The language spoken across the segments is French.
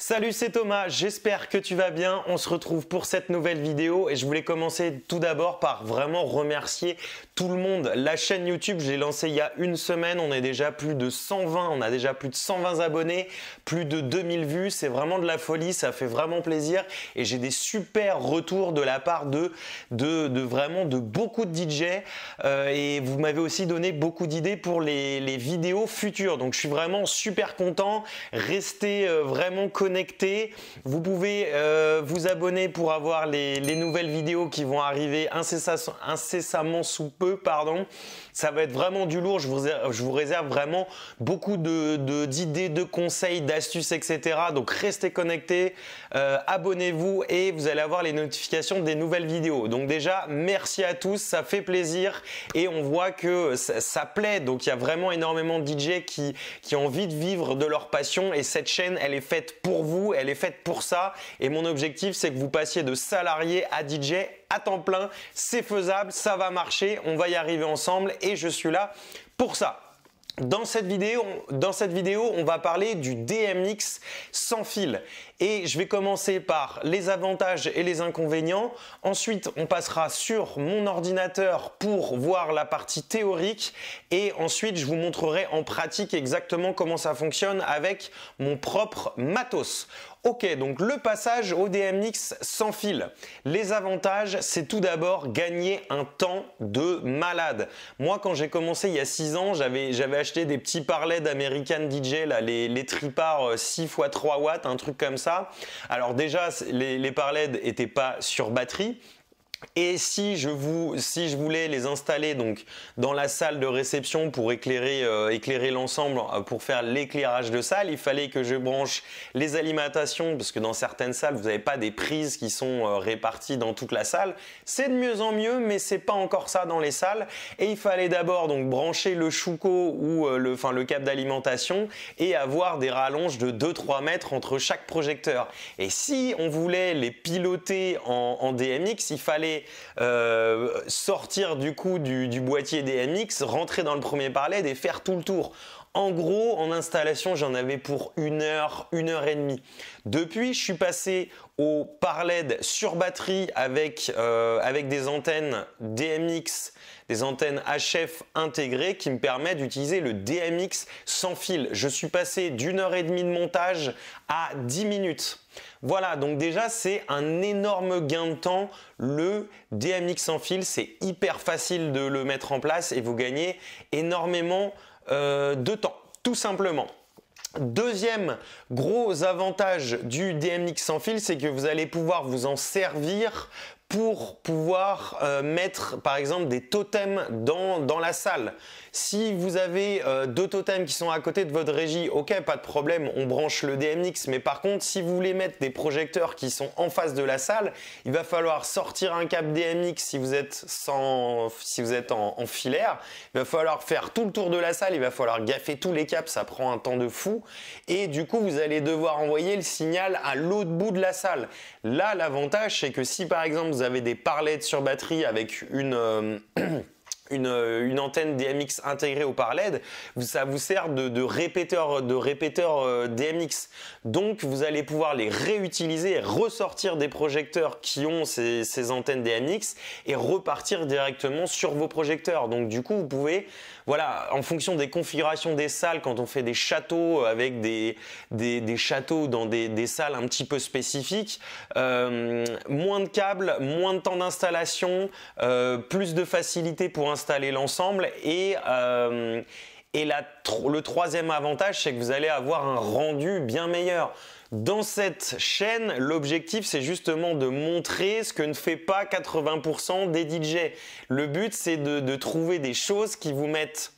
Salut, c'est Thomas, j'espère que tu vas bien. On se retrouve pour cette nouvelle vidéo et je voulais commencer tout d'abord par vraiment remercier tout le monde. La chaîne YouTube, je l'ai lancée il y a une semaine, on est déjà plus de 120, on a déjà plus de 120 abonnés, plus de 2000 vues, c'est vraiment de la folie, ça fait vraiment plaisir et j'ai des super retours de la part de vraiment de beaucoup de DJ et vous m'avez aussi donné beaucoup d'idées pour les vidéos futures. Donc je suis vraiment super content, restez vraiment connectés. Vous pouvez vous abonner pour avoir les nouvelles vidéos qui vont arriver incessamment sous peu. Ça va être vraiment du lourd. Je vous réserve vraiment beaucoup d'idées, de conseils, d'astuces, etc. Donc restez connectés, abonnez-vous et vous allez avoir les notifications des nouvelles vidéos. Donc déjà, merci à tous, ça fait plaisir et on voit que ça plaît. Donc il y a vraiment énormément de DJ qui ont envie de vivre de leur passion et cette chaîne, elle est faite pour vous, elle est faite pour ça et mon objectif c'est que vous passiez de salarié à DJ à temps plein. C'est faisable, ça va marcher, on va y arriver ensemble et je suis là pour ça. Dans cette vidéo, on va parler du DMX sans fil et je vais commencer par les avantages et les inconvénients. Ensuite, on passera sur mon ordinateur pour voir la partie théorique et ensuite, je vous montrerai en pratique exactement comment ça fonctionne avec mon propre matos. Ok, donc le passage au DMX sans fil. Les avantages, c'est tout d'abord gagner un temps de malade. Moi, quand j'ai commencé il y a 6 ans, j'avais acheté des petits parlets d'American DJ, là, les tripards 6 x 3 watts, un truc comme ça. Alors déjà, les parlets n'étaient pas sur batterie. Et si je voulais les installer donc dans la salle de réception pour éclairer l'ensemble, pour faire l'éclairage de salle, il fallait que je branche les alimentations parce que dans certaines salles vous n'avez pas des prises qui sont réparties dans toute la salle. C'est de mieux en mieux, mais c'est pas encore ça dans les salles. Et il fallait d'abord donc brancher le Schuko ou le câble d'alimentation et avoir des rallonges de 2-3 mètres entre chaque projecteur. Et si on voulait les piloter en DMX, il fallait sortir du coup du boîtier DMX, rentrer dans le premier parled et faire tout le tour. En gros, en installation, j'en avais pour 1 heure, 1 heure et demie. Depuis, je suis passé au parled sur batterie avec des antennes DMX, des antennes HF intégrées qui me permettent d'utiliser le DMX sans fil. Je suis passé d'1 heure et demie de montage à 10 minutes. Voilà, donc déjà c'est un énorme gain de temps. Le DMX sans fil, c'est hyper facile de le mettre en place et vous gagnez énormément de temps, tout simplement. Deuxième gros avantage du DMX sans fil, c'est que vous allez pouvoir vous en servir pour pouvoir mettre par exemple des totems dans la salle. Si vous avez 2 totems qui sont à côté de votre régie, ok, pas de problème, on branche le DMX. Mais par contre, si vous voulez mettre des projecteurs qui sont en face de la salle, il va falloir sortir un câble DMX si vous êtes en filaire. Il va falloir faire tout le tour de la salle, il va falloir gaffer tous les câbles, ça prend un temps de fou. Et du coup, vous allez devoir envoyer le signal à l'autre bout de la salle. Là, l'avantage, c'est que si par exemple vous avez des parlets sur batterie avec une antenne DMX intégrée au parled, ça vous sert de répéteur DMX. Donc vous allez pouvoir les réutiliser et ressortir des projecteurs qui ont ces antennes DMX et repartir directement sur vos projecteurs. Donc du coup vous pouvez, voilà, en fonction des configurations des salles, quand on fait des châteaux avec des châteaux dans des salles un petit peu spécifiques, moins de câbles, moins de temps d'installation, plus de facilité pour installer l'ensemble et le troisième avantage, c'est que vous allez avoir un rendu bien meilleur. Dans cette chaîne, l'objectif, c'est justement de montrer ce que ne fait pas 80% des DJ. Le but, c'est de trouver des choses qui vous mettent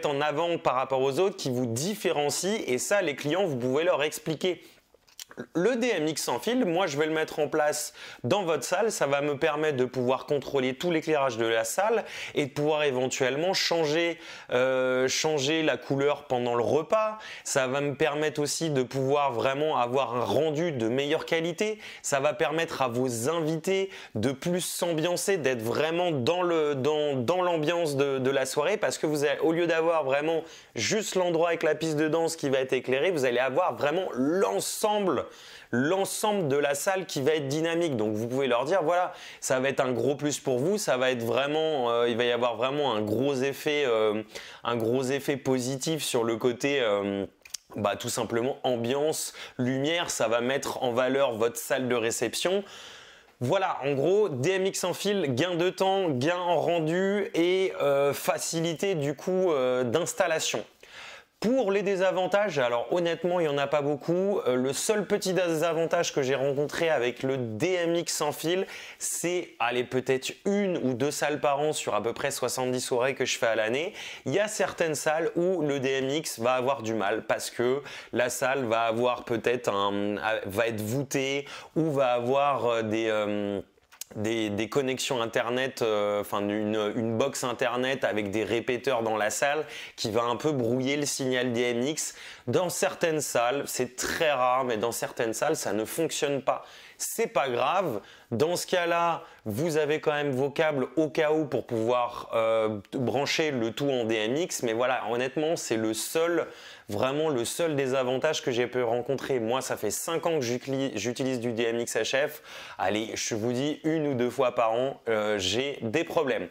en avant par rapport aux autres, qui vous différencient et ça, les clients, vous pouvez leur expliquer. Le DMX sans fil, moi je vais le mettre en place dans votre salle, ça va me permettre de pouvoir contrôler tout l'éclairage de la salle et de pouvoir éventuellement changer la couleur pendant le repas. Ça va me permettre aussi de pouvoir vraiment avoir un rendu de meilleure qualité. Ça va permettre à vos invités de plus s'ambiancer, d'être vraiment dans l'ambiance de la soirée, parce que vous allez, au lieu d'avoir vraiment juste l'endroit avec la piste de danse qui va être éclairée, vous allez avoir vraiment l'ensemble de la salle qui va être dynamique. Donc vous pouvez leur dire voilà, ça va être un gros plus pour vous, ça va être vraiment, il va y avoir vraiment un gros effet positif sur le côté tout simplement ambiance, lumière, ça va mettre en valeur votre salle de réception. Voilà, en gros, DMX sans fil, gain de temps, gain en rendu et facilité du coup d'installation. Pour les désavantages, alors honnêtement, il n'y en a pas beaucoup. Le seul petit désavantage que j'ai rencontré avec le DMX sans fil, c'est peut-être 1 ou 2 salles par an sur à peu près 70 soirées que je fais à l'année. Il y a certaines salles où le DMX va avoir du mal parce que la salle va avoir va être voûtée ou va avoir des connexions internet, une box internet avec des répéteurs dans la salle qui va un peu brouiller le signal DMX. Dans certaines salles, c'est très rare, mais dans certaines salles, ça ne fonctionne pas. C'est pas grave. Dans ce cas-là, vous avez quand même vos câbles au cas où pour pouvoir brancher le tout en DMX. Mais voilà, honnêtement, c'est vraiment le seul désavantage que j'ai pu rencontrer. Moi, ça fait 5 ans que j'utilise du DMX HF. Allez, je vous dis 1 ou 2 fois par an, j'ai des problèmes.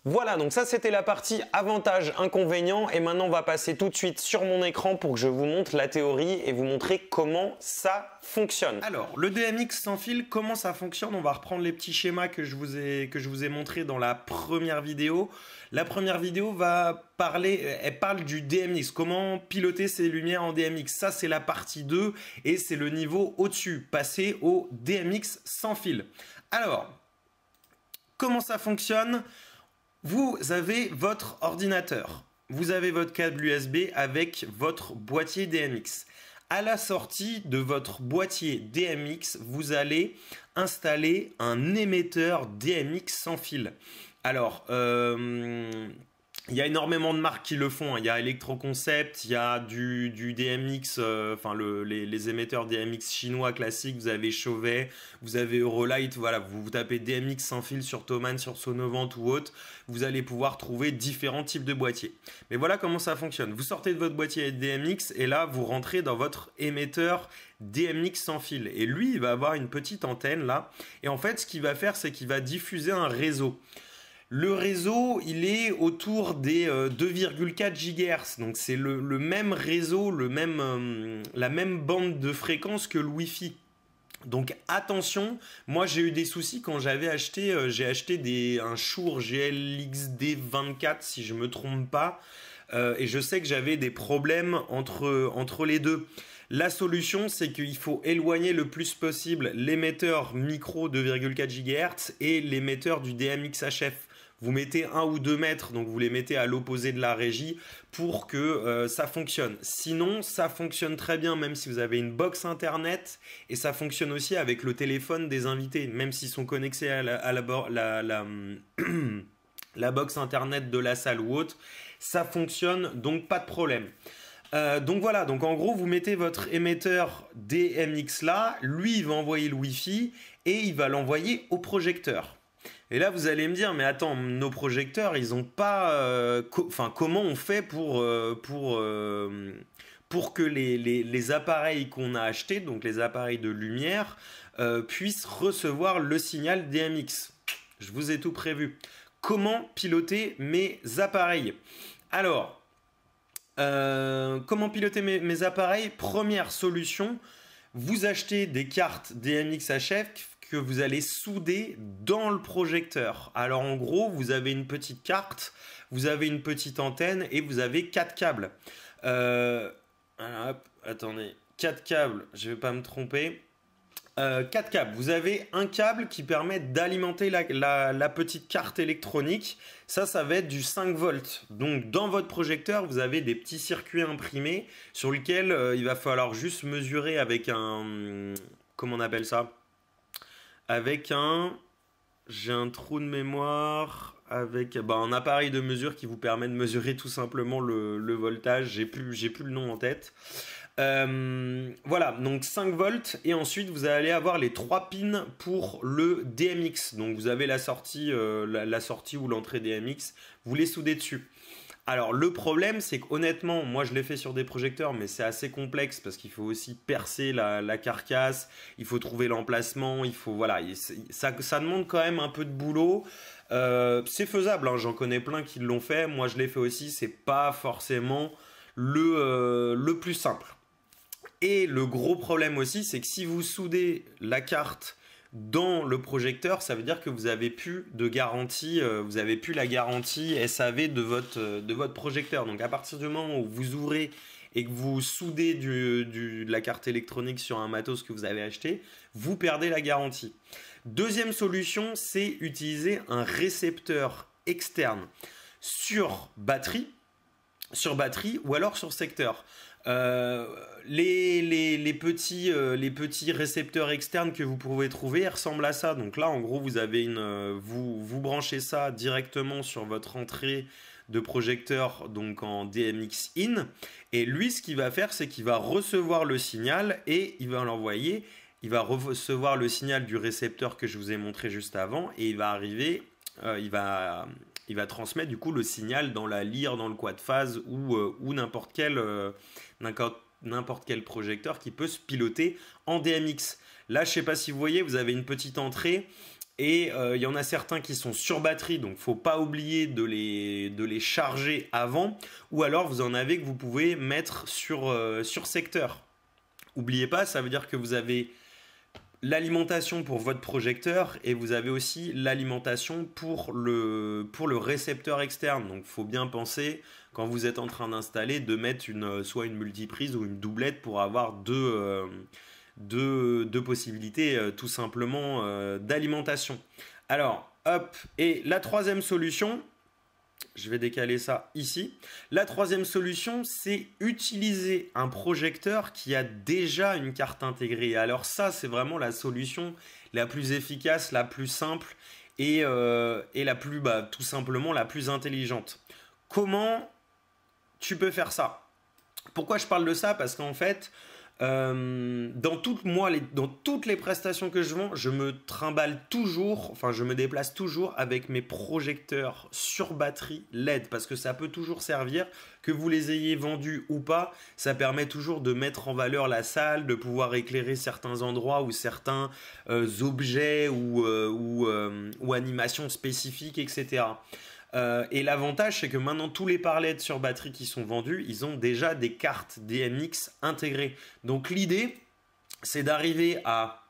Voilà, donc ça c'était la partie avantages, inconvénients, et maintenant on va passer tout de suite sur mon écran pour que je vous montre la théorie et vous montrer comment ça fonctionne. Alors, le DMX sans fil, comment ça fonctionne? On va reprendre les petits schémas que je vous ai montrés dans la première vidéo. La première vidéo elle parle du DMX, comment piloter ses lumières en DMX. Ça c'est la partie 2 et c'est le niveau au-dessus, passer au DMX sans fil. Alors, comment ça fonctionne? Vous avez votre ordinateur, vous avez votre câble USB avec votre boîtier DMX. À la sortie de votre boîtier DMX, vous allez installer un émetteur DMX sans fil. Alors, il y a énormément de marques qui le font. Il y a Electroconcept, il y a du DMX, les émetteurs DMX chinois classiques. Vous avez Chauvet, vous avez Eurolight. Voilà, vous tapez DMX sans fil sur Thomann, sur Sonovant ou autre. Vous allez pouvoir trouver différents types de boîtiers. Mais voilà comment ça fonctionne. Vous sortez de votre boîtier DMX et là, vous rentrez dans votre émetteur DMX sans fil. Et lui, il va avoir une petite antenne là. Et en fait, ce qu'il va faire, c'est qu'il va diffuser un réseau. Le réseau, il est autour des 2,4 GHz. Donc, c'est le même réseau, la même bande de fréquence que le Wi-Fi. Donc, attention, moi, j'ai eu des soucis quand j'ai acheté un Shure GLXD24, si je ne me trompe pas. Et je sais que j'avais des problèmes entre les deux. La solution, c'est qu'il faut éloigner le plus possible l'émetteur micro 2,4 GHz et l'émetteur du DMX HF. Vous mettez 1 ou 2 mètres, donc vous les mettez à l'opposé de la régie pour que ça fonctionne. Sinon, ça fonctionne très bien même si vous avez une box internet et ça fonctionne aussi avec le téléphone des invités, même s'ils sont connectés à la box internet de la salle ou autre. Ça fonctionne, donc pas de problème. Donc voilà, donc en gros, vous mettez votre émetteur DMX là, lui il va envoyer le Wi-Fi et il va l'envoyer au projecteur. Et là, vous allez me dire, mais attends, nos projecteurs, ils n'ont pas... comment on fait pour que les appareils qu'on a achetés, donc les appareils de lumière, puissent recevoir le signal DMX? Je vous ai tout prévu. Comment piloter mes appareils? Alors, comment piloter mes appareils? Première solution, vous achetez des cartes DMX HF que vous allez souder dans le projecteur. Alors en gros, vous avez une petite carte, vous avez une petite antenne et vous avez 4 câbles. Hop, attendez, 4 câbles, je ne vais pas me tromper. 4 câbles. Vous avez un câble qui permet d'alimenter la petite carte électronique. Ça va être du 5 volts. Donc, dans votre projecteur, vous avez des petits circuits imprimés sur lesquels il va falloir juste mesurer avec un... Comment on appelle ça? Avec un... J'ai un trou de mémoire avec un appareil de mesure qui vous permet de mesurer tout simplement le voltage. J'ai plus le nom en tête. Voilà, donc 5 volts et ensuite vous allez avoir les 3 pins pour le DMX. Donc vous avez la sortie ou l'entrée DMX, vous les soudez dessus. Alors le problème c'est qu'honnêtement, moi je l'ai fait sur des projecteurs mais c'est assez complexe parce qu'il faut aussi percer la carcasse, il faut trouver l'emplacement, voilà, ça demande quand même un peu de boulot. C'est faisable, hein, j'en connais plein qui l'ont fait, moi je l'ai fait aussi, c'est pas forcément le plus simple. Et le gros problème aussi, c'est que si vous soudez la carte dans le projecteur, ça veut dire que vous n'avez plus de garantie, vous n'avez plus la garantie SAV de votre projecteur. Donc à partir du moment où vous ouvrez et que vous soudez de la carte électronique sur un matos que vous avez acheté, vous perdez la garantie. Deuxième solution, c'est utiliser un récepteur externe sur batterie ou alors sur secteur. Les petits récepteurs externes que vous pouvez trouver ressemblent à ça. Donc là, en gros, vous avez vous branchez ça directement sur votre entrée de projecteur, donc en DMX in. Et lui, ce qu'il va faire, c'est qu'il va recevoir le signal et il va l'envoyer. Il va recevoir le signal du récepteur que je vous ai montré juste avant et il va arriver, il va transmettre du coup le signal dans la lyre, dans le quad phase ou n'importe quel projecteur qui peut se piloter en DMX. Là, je ne sais pas si vous voyez, vous avez une petite entrée et il y en a certains qui sont sur batterie, donc il ne faut pas oublier de les charger avant, ou alors vous en avez que vous pouvez mettre sur secteur. N'oubliez pas, ça veut dire que vous avez l'alimentation pour votre projecteur et vous avez aussi l'alimentation pour le récepteur externe. Donc il faut bien penser quand vous êtes en train d'installer de mettre soit une multiprise ou une doublette pour avoir deux possibilités tout simplement d'alimentation. Alors hop, et la troisième solution, je vais décaler ça ici. La troisième solution, c'est utiliser un projecteur qui a déjà une carte intégrée. Alors ça, c'est vraiment la solution la plus efficace, la plus simple et la plus, tout simplement, la plus intelligente. Comment tu peux faire ça? Pourquoi je parle de ça? Parce qu'en fait, dans toutes les prestations que je vends, je me trimballe toujours, enfin je me déplace toujours avec mes projecteurs sur batterie LED parce que ça peut toujours servir, que vous les ayez vendus ou pas, ça permet toujours de mettre en valeur la salle, de pouvoir éclairer certains endroits ou certains objets ou animations spécifiques, etc. Et l'avantage, c'est que maintenant, tous les parlets sur batterie qui sont vendus, ils ont déjà des cartes DMX intégrées. Donc l'idée, c'est d'arriver à...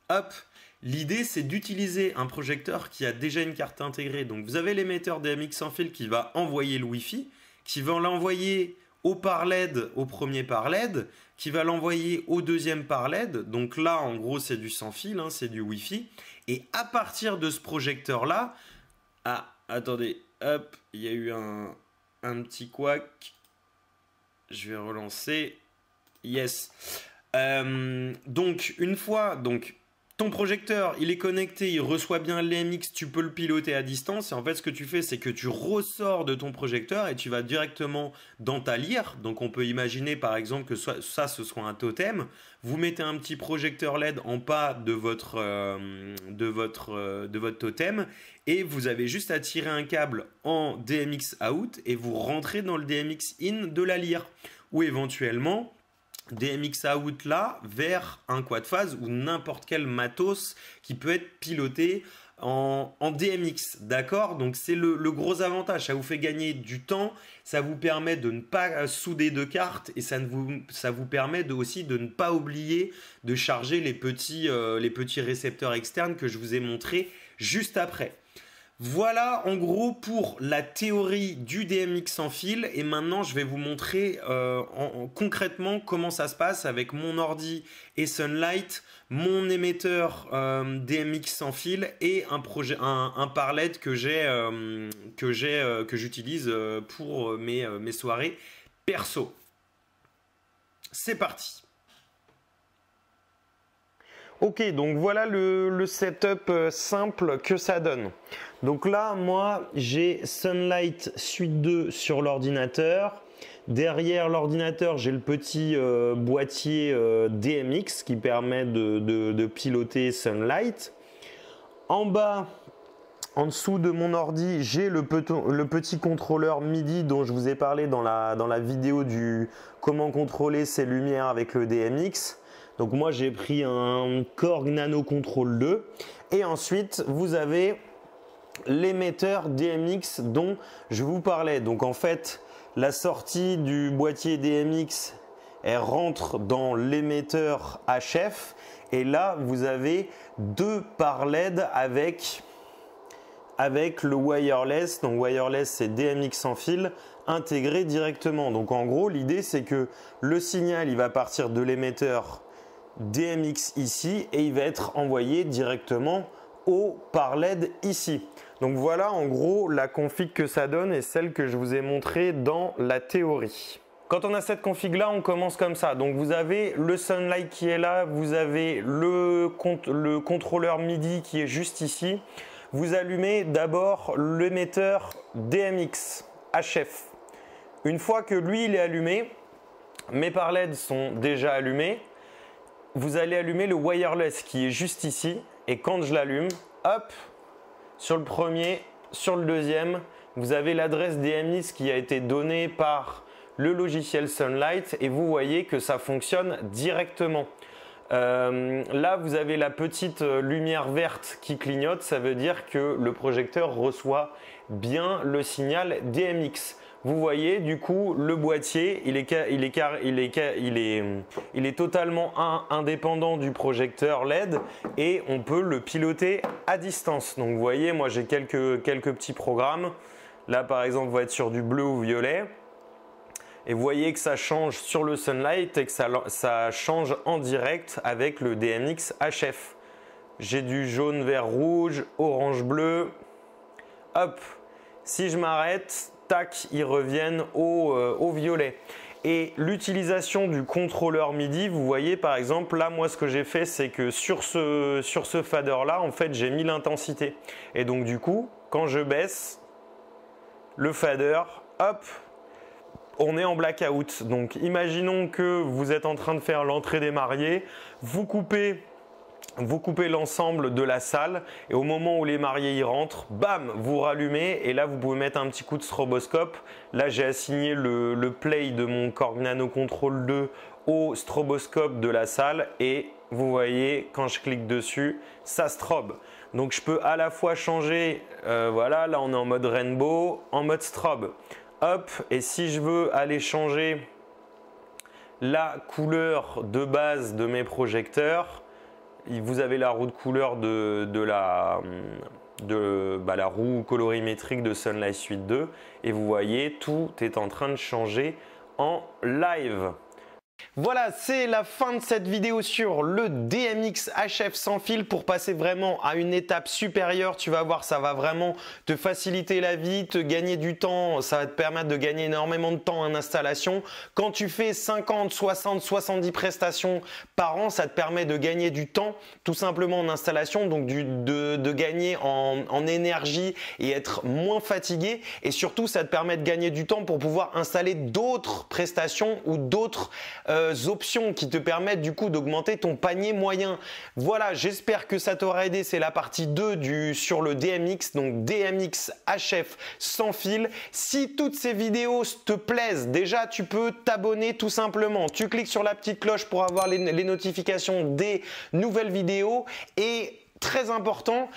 Hop, l'idée, c'est d'utiliser un projecteur qui a déjà une carte intégrée. Donc vous avez l'émetteur DMX sans fil qui va envoyer le Wi-Fi, qui va l'envoyer au par LED, au premier par LED, qui va l'envoyer au deuxième par LED. Donc là, en gros, c'est du sans fil, hein, c'est du Wi-Fi. Et à partir de ce projecteur-là... Attendez, hop, il y a eu un petit couac. Je vais relancer. Yes. Donc, une fois, ton projecteur, il est connecté, il reçoit bien l'EMX, tu peux le piloter à distance. Et en fait, ce que tu fais, c'est que tu ressors de ton projecteur et tu vas directement dans ta lyre. Donc, on peut imaginer, par exemple, que ce soit un totem. Vous mettez un petit projecteur LED en bas de votre totem et vous avez juste à tirer un câble en DMX out et vous rentrez dans le DMX in de la lyre. Ou éventuellement... DMX out là vers un quad phase ou n'importe quel matos qui peut être piloté en DMX, d'accord? Donc c'est le gros avantage, ça vous fait gagner du temps, ça vous permet de ne pas souder de cartes et ça vous permet aussi de ne pas oublier de charger les petits récepteurs externes que je vous ai montré juste après. Voilà en gros pour la théorie du DMX sans fil et maintenant je vais vous montrer concrètement comment ça se passe avec mon ordi et Sunlight, mon émetteur DMX sans fil et un parled que j'utilise pour mes soirées perso. C'est parti. Ok, donc voilà le setup simple que ça donne. Donc là, moi, j'ai Sunlight Suite 2 sur l'ordinateur. Derrière l'ordinateur, j'ai le petit boîtier DMX qui permet de piloter Sunlight. En bas, en dessous de mon ordi, j'ai le petit contrôleur MIDI dont je vous ai parlé dans la vidéo du comment contrôler ses lumières avec le DMX. Donc moi j'ai pris un Korg Nano Control 2 et ensuite vous avez l'émetteur DMX dont je vous parlais. Donc en fait la sortie du boîtier DMX elle rentre dans l'émetteur HF et là vous avez deux parleds avec le wireless. Donc wireless c'est DMX sans fil intégré directement. Donc en gros l'idée c'est que le signal il va partir de l'émetteur DMX ici et il va être envoyé directement au parled ici. Donc voilà en gros la config que ça donne et celle que je vous ai montrée dans la théorie. Quand on a cette config là, on commence comme ça. Donc vous avez le Sunlight qui est là, vous avez le contrôleur MIDI qui est juste ici. Vous allumez d'abord l'émetteur DMX HF. Une fois que lui il est allumé, mes parleds sont déjà allumés. Vous allez allumer le wireless qui est juste ici et quand je l'allume, hop, sur le premier, sur le deuxième, vous avez l'adresse DMX qui a été donnée par le logiciel Sunlight et vous voyez que ça fonctionne directement. Là, vous avez la petite lumière verte qui clignote, ça veut dire que le projecteur reçoit bien le signal DMX. Vous voyez du coup le boîtier il est totalement indépendant du projecteur LED et on peut le piloter à distance. Donc vous voyez moi j'ai quelques petits programmes. Là par exemple on va être sur du bleu ou violet et vous voyez que ça change sur le Sunlight et que ça change en direct avec le DMX HF. J'ai du jaune vert rouge, orange bleu. Hop, si je m'arrête, tac, ils reviennent au violet. Et l'utilisation du contrôleur MIDI, vous voyez par exemple, là moi ce que j'ai fait c'est que sur ce fader là, en fait j'ai mis l'intensité. Et donc du coup, quand je baisse le fader, hop, on est en blackout. Donc imaginons que vous êtes en train de faire l'entrée des mariés, vous coupez l'ensemble de la salle et au moment où les mariés y rentrent, bam, vous rallumez et là vous pouvez mettre un petit coup de stroboscope. Là j'ai assigné le play de mon Korg Nano Control 2 au stroboscope de la salle et vous voyez quand je clique dessus, ça strobe. Donc je peux à la fois changer, voilà, là on est en mode rainbow, en mode strobe. Hop, et si je veux aller changer la couleur de base de mes projecteurs, vous avez la roue de couleur la roue colorimétrique de Sunlight Suite 2 et vous voyez tout est en train de changer en live. Voilà, c'est la fin de cette vidéo sur le DMX HF sans fil. Pour passer vraiment à une étape supérieure, tu vas voir, ça va vraiment te faciliter la vie, te gagner du temps, ça va te permettre de gagner énormément de temps en installation. Quand tu fais 50, 60, 70 prestations par an, ça te permet de gagner du temps tout simplement en installation, donc de gagner en énergie et être moins fatigué. Et surtout, ça te permet de gagner du temps pour pouvoir installer d'autres prestations ou d'autres options qui te permettent du coup d'augmenter ton panier moyen. Voilà, j'espère que ça t'aura aidé. C'est la partie 2 sur le DMX, donc DMX HF sans fil. Si toutes ces vidéos te plaisent, déjà tu peux t'abonner tout simplement. Tu cliques sur la petite cloche pour avoir les notifications des nouvelles vidéos et très important,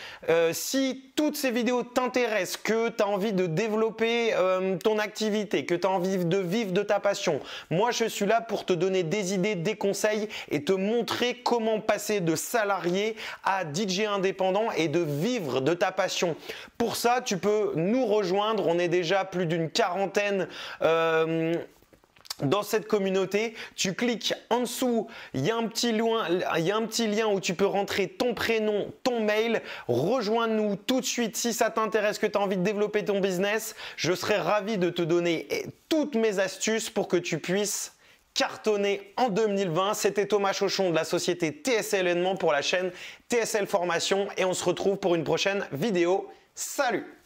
si toutes ces vidéos t'intéressent, que tu as envie de développer ton activité, que tu as envie de vivre de ta passion, moi je suis là pour te donner des idées, des conseils et te montrer comment passer de salarié à DJ indépendant et de vivre de ta passion. Pour ça, tu peux nous rejoindre, on est déjà plus d'une quarantaine dans cette communauté. Tu cliques en dessous, il y a un petit lien où tu peux rentrer ton prénom, ton mail. Rejoins-nous tout de suite si ça t'intéresse, que tu as envie de développer ton business. Je serai ravi de te donner toutes mes astuces pour que tu puisses cartonner en 2020. C'était Thomas Chauchon de la société TSL Événements pour la chaîne TSL Formation et on se retrouve pour une prochaine vidéo. Salut!